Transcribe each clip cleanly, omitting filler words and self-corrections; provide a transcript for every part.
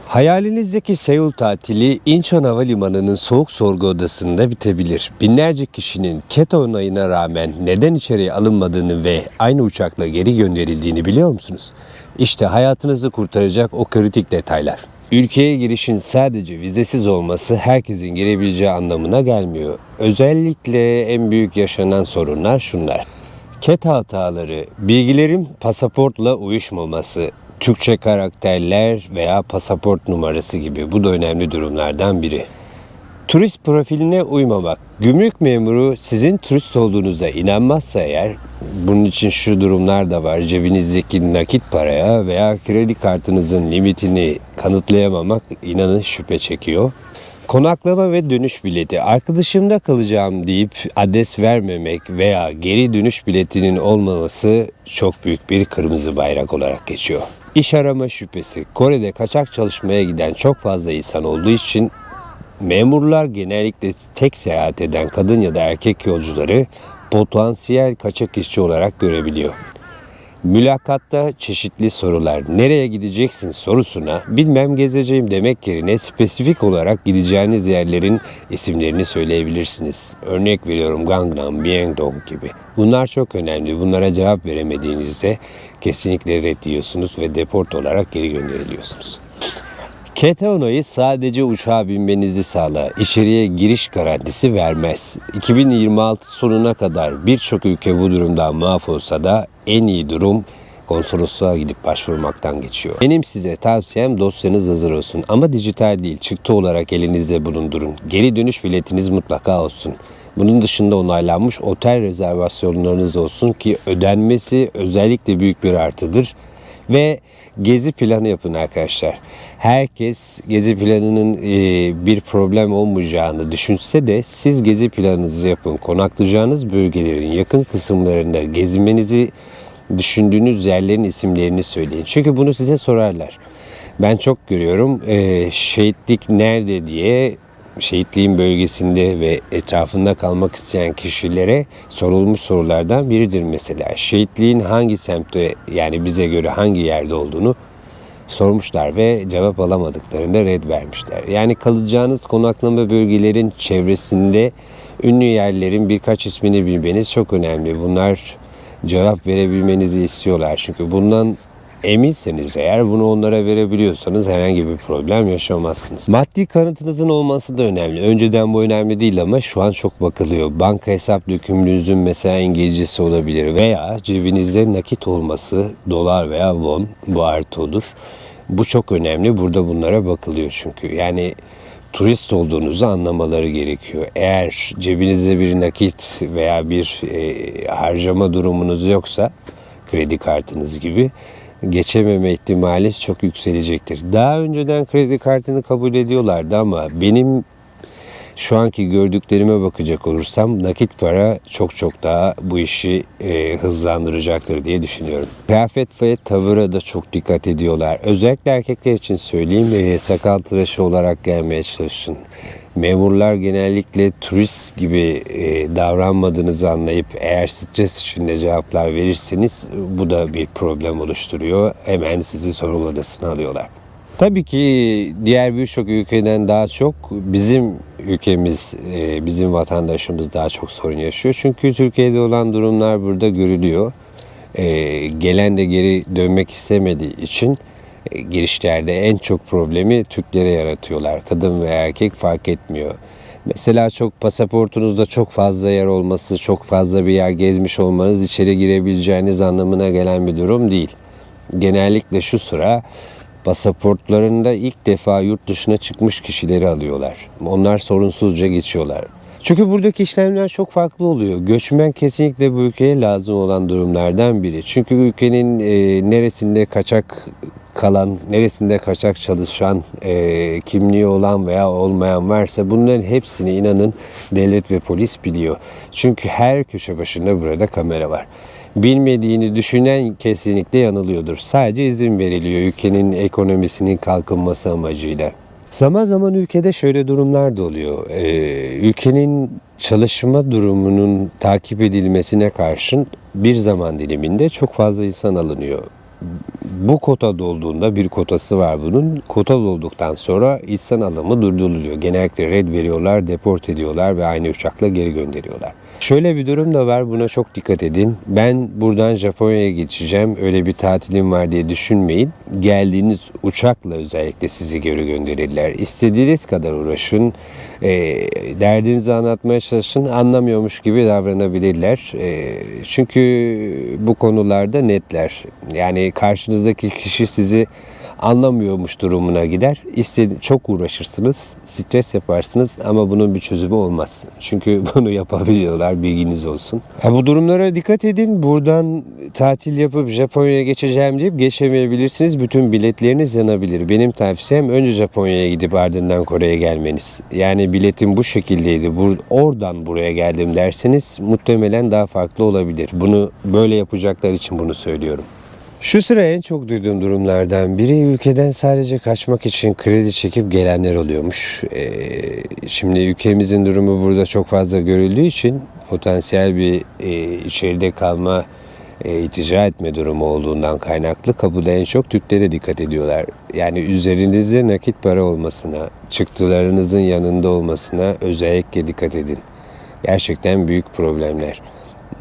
Hayalinizdeki Seul tatili Incheon Havalimanı'nın soğuk sorgu odasında bitebilir. Binlerce kişinin KETA onayına rağmen neden içeriye alınmadığını ve aynı uçakla geri gönderildiğini biliyor musunuz? İşte hayatınızı kurtaracak o kritik detaylar. Ülkeye girişin sadece vizesiz olması herkesin girebileceği anlamına gelmiyor. Özellikle en büyük yaşanan sorunlar şunlar. KETA hataları, bilgilerin pasaportla uyuşmaması, Türkçe karakterler veya pasaport numarası gibi bu da önemli durumlardan biri. Turist profiline uymamak. Gümrük memuru sizin turist olduğunuza inanmazsa eğer, bunun için şu durumlar da var. Cebinizdeki nakit paraya veya kredi kartınızın limitini kanıtlayamamak inanın şüphe çekiyor. Konaklama ve dönüş bileti. Arkadaşımda kalacağım deyip adres vermemek veya geri dönüş biletinin olmaması çok büyük bir kırmızı bayrak olarak geçiyor. İş arama şüphesi. Kore'de kaçak çalışmaya giden çok fazla insan olduğu için memurlar genellikle tek seyahat eden kadın ya da erkek yolcuları potansiyel kaçak işçi olarak görebiliyor. Mülakatta çeşitli sorular. Nereye gideceksin sorusuna bilmem gezeceğim demek yerine spesifik olarak gideceğiniz yerlerin isimlerini söyleyebilirsiniz. Örnek veriyorum Gangnam, Myeongdong gibi. Bunlar çok önemli. Bunlara cevap veremediğinizde kesinlikle red diyorsunuz ve deport olarak geri gönderiliyorsunuz. KETA onayı sadece uçağa binmenizi sağlar. İçeriye giriş garantisi vermez. 2026 sonuna kadar birçok ülke bu durumdan muaf olsa da en iyi durum konsolosluğa gidip başvurmaktan geçiyor. Benim size tavsiyem dosyanız hazır olsun ama dijital değil, çıktı olarak elinizde bulundurun. Geri dönüş biletiniz mutlaka olsun. Bunun dışında onaylanmış otel rezervasyonlarınız olsun ki ödenmesi özellikle büyük bir artıdır. Ve gezi planı yapın arkadaşlar. Herkes gezi planının bir problem olmayacağını düşünse de siz gezi planınızı yapın. Konaklayacağınız bölgelerin yakın kısımlarında gezinmenizi düşündüğünüz yerlerin isimlerini söyleyin. Çünkü bunu size sorarlar. Ben çok görüyorum şehitlik nerede diye şehitliğin bölgesinde ve etrafında kalmak isteyen kişilere sorulmuş sorulardan biridir mesela. Şehitliğin hangi semtte yani bize göre hangi yerde olduğunu sormuşlar ve cevap alamadıklarında red vermişler. Yani kalacağınız konaklama bölgelerin çevresinde ünlü yerlerin birkaç ismini bilmeniz çok önemli. Bunlar cevap verebilmenizi istiyorlar çünkü bundan eminseniz eğer bunu onlara verebiliyorsanız herhangi bir problem yaşamazsınız. Maddi kanıtınızın olması da önemli. Önceden bu önemli değil ama şu an çok bakılıyor. Banka hesap dökümünüzün mesela İngilizcesi olabilir veya cebinizde nakit olması dolar veya won bu artı olur. Bu çok önemli. Burada bunlara bakılıyor çünkü. Yani turist olduğunuzu anlamaları gerekiyor. Eğer cebinizde bir nakit veya bir harcama durumunuz yoksa kredi kartınız gibi geçememe ihtimali çok yükselecektir. Daha önceden kredi kartını kabul ediyorlardı ama benim şu anki gördüklerime bakacak olursam nakit para çok daha bu işi hızlandıracaktır diye düşünüyorum. Kıyafet ve tavıra da çok dikkat ediyorlar. Özellikle erkekler için söyleyeyim, sakal tıraşı olarak gelmeye çalışın. Memurlar genellikle turist gibi davranmadığınızı anlayıp eğer stres içinde cevaplar verirseniz bu da bir problem oluşturuyor. Hemen sizi sorgu odasına alıyorlar. Tabii ki diğer birçok ülkeden daha çok bizim ülkemiz, bizim vatandaşımız daha çok sorun yaşıyor. Çünkü Türkiye'de olan durumlar burada görülüyor. Gelen de geri dönmek istemediği için girişlerde en çok problemi Türklere yaratıyorlar. Kadın ve erkek fark etmiyor. Mesela çok pasaportunuzda çok fazla yer olması, çok fazla bir yer gezmiş olmanız içeri girebileceğiniz anlamına gelen bir durum değil. Genellikle şu sıra pasaportlarında ilk defa yurt dışına çıkmış kişileri alıyorlar. Onlar sorunsuzca geçiyorlar. Çünkü buradaki işlemler çok farklı oluyor. Göçmen kesinlikle bu ülkeye lazım olan durumlardan biri. Çünkü ülkenin neresinde kaçak kalan, neresinde kaçak çalışan, kimliği olan veya olmayan varsa bunların hepsini inanın devlet ve polis biliyor. Çünkü her köşe başında burada kamera var. Bilmediğini düşünen kesinlikle yanılıyordur. Sadece izin veriliyor ülkenin ekonomisinin kalkınması amacıyla. Zaman zaman ülkede şöyle durumlar da oluyor. Ülkenin çalışma durumunun takip edilmesine karşın bir zaman diliminde çok fazla insan alınıyor. bu kota dolduğunda, bir kotası var bunun. Kota dolduktan sonra insan alımı durduruluyor. Genellikle red veriyorlar, deport ediyorlar ve aynı uçakla geri gönderiyorlar. Şöyle bir durum da var, buna çok dikkat edin. Ben buradan Japonya'ya geçeceğim, öyle bir tatilim var diye düşünmeyin. Geldiğiniz uçakla özellikle sizi geri gönderirler. İstediğiniz kadar uğraşın, derdinizi anlatmaya çalışın, anlamıyormuş gibi davranabilirler. Çünkü bu konularda netler. Yani karşınızdaki kişi sizi anlamıyormuş durumuna gider. Çok uğraşırsınız, stres yaparsınız ama bunun bir çözümü olmaz. Çünkü bunu yapabiliyorlar, bilginiz olsun. Bu durumlara dikkat edin. Buradan tatil yapıp Japonya'ya geçeceğim deyip geçemeyebilirsiniz. Bütün biletleriniz yanabilir. Benim tavsiyem önce Japonya'ya gidip ardından Kore'ye gelmeniz. Yani biletim bu şekildeydi. Oradan buraya geldim derseniz muhtemelen daha farklı olabilir. Bunu böyle yapacaklar için bunu söylüyorum. Şu sıra en çok duyduğum durumlardan biri, ülkeden sadece kaçmak için kredi çekip gelenler oluyormuş. Şimdi ülkemizin durumu burada çok fazla görüldüğü için potansiyel bir içeride kalma, iltica etme durumu olduğundan kaynaklı kapıda en çok Türklere dikkat ediyorlar. Yani üzerinizde nakit para olmasına, çıktılarınızın yanında olmasına özellikle dikkat edin. Gerçekten büyük problemler.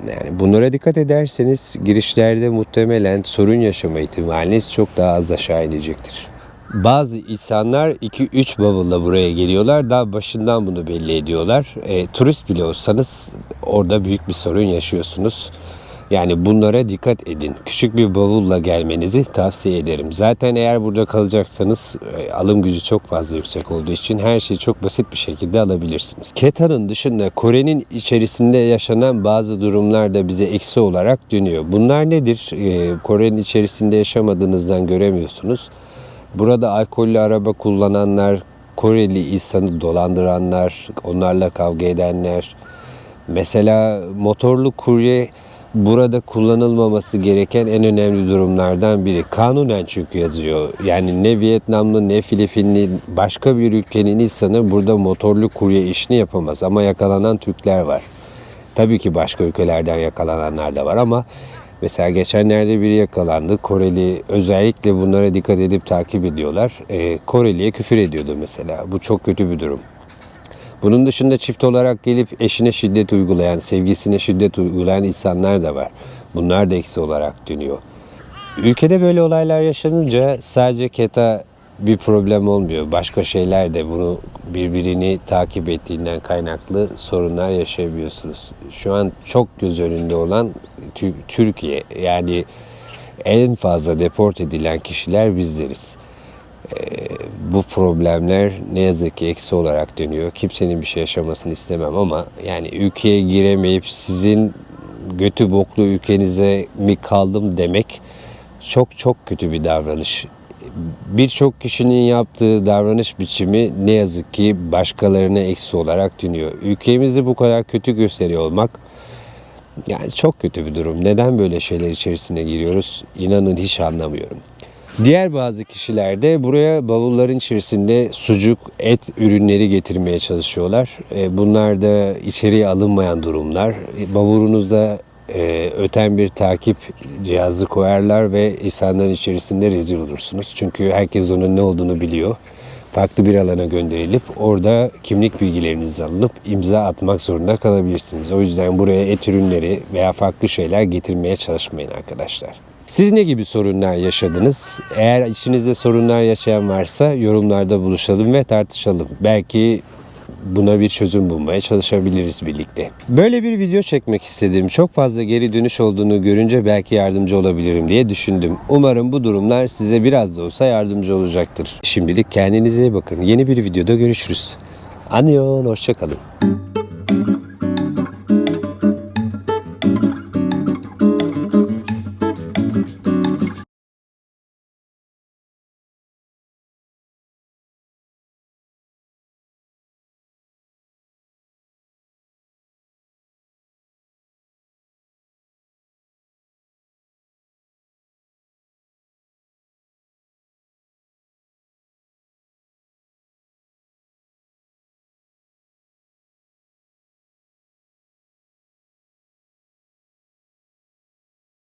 Yani bunlara dikkat ederseniz girişlerde muhtemelen sorun yaşama ihtimaliniz çok daha az aşağı inecektir. Bazı insanlar 2-3 bavulla buraya geliyorlar. Daha başından bunu belli ediyorlar. Turist bile olsanız orada büyük bir sorun yaşıyorsunuz. Yani bunlara dikkat edin. Küçük bir bavulla gelmenizi tavsiye ederim. Zaten eğer burada kalacaksanız alım gücü çok fazla yüksek olduğu için her şeyi çok basit bir şekilde alabilirsiniz. Keta'nın dışında Kore'nin içerisinde yaşanan bazı durumlar da bize eksi olarak dönüyor. Bunlar nedir? Kore'nin içerisinde yaşamadığınızdan göremiyorsunuz. Burada alkollü araba kullananlar, Koreli insanı dolandıranlar, onlarla kavga edenler. Mesela motorlu kurye burada kullanılmaması gereken en önemli durumlardan biri. Kanunen çünkü yazıyor. Yani ne Vietnamlı ne Filipinli başka bir ülkenin insanı burada motorlu kurye işini yapamaz. Ama yakalanan Türkler var. Tabii ki başka ülkelerden yakalananlar da var ama mesela geçenlerde biri yakalandı. Koreli, özellikle bunlara dikkat edip takip ediyorlar. Koreli'ye küfür ediyordu mesela. Bu çok kötü bir durum. Bunun dışında çift olarak gelip eşine şiddet uygulayan, sevgisine şiddet uygulayan insanlar da var. Bunlar da eksi olarak dönüyor. Ülkede böyle olaylar yaşanınca sadece Keta bir problem olmuyor. Başka şeyler de bunu birbirini takip ettiğinden kaynaklı sorunlar yaşayabiliyorsunuz. Şu an çok göz önünde olan Türkiye. Yani en fazla deport edilen kişiler bizleriz. Bu problemler ne yazık ki eksi olarak dönüyor. Kimsenin bir şey yaşamasını istemem ama yani ülkeye giremeyip sizin götü boklu ülkenize mi kaldım demek çok çok kötü bir davranış. Birçok kişinin yaptığı davranış biçimi ne yazık ki başkalarına eksi olarak dönüyor. Ülkemizi bu kadar kötü gösteriyor olmak yani çok kötü bir durum. Neden böyle şeyler içerisine giriyoruz? İnanın hiç anlamıyorum. Diğer bazı kişiler de buraya bavulların içerisinde sucuk, et ürünleri getirmeye çalışıyorlar. Bunlar da içeriye alınmayan durumlar. Bavulunuza öten bir takip cihazı koyarlar ve insanların içerisinde rezil olursunuz. Çünkü herkes onun ne olduğunu biliyor. Farklı bir alana gönderilip orada kimlik bilgilerinizi alınıp imza atmak zorunda kalabilirsiniz. O yüzden buraya et ürünleri veya farklı şeyler getirmeye çalışmayın arkadaşlar. Siz ne gibi sorunlar yaşadınız? Eğer içinizde sorunlar yaşayan varsa yorumlarda buluşalım ve tartışalım. Belki buna bir çözüm bulmaya çalışabiliriz birlikte. Böyle bir video çekmek istedim. Çok fazla geri dönüş olduğunu görünce belki yardımcı olabilirim diye düşündüm. Umarım bu durumlar size biraz da olsa yardımcı olacaktır. Şimdilik kendinize iyi bakın. Yeni bir videoda görüşürüz. Annyeong, hoşça kalın.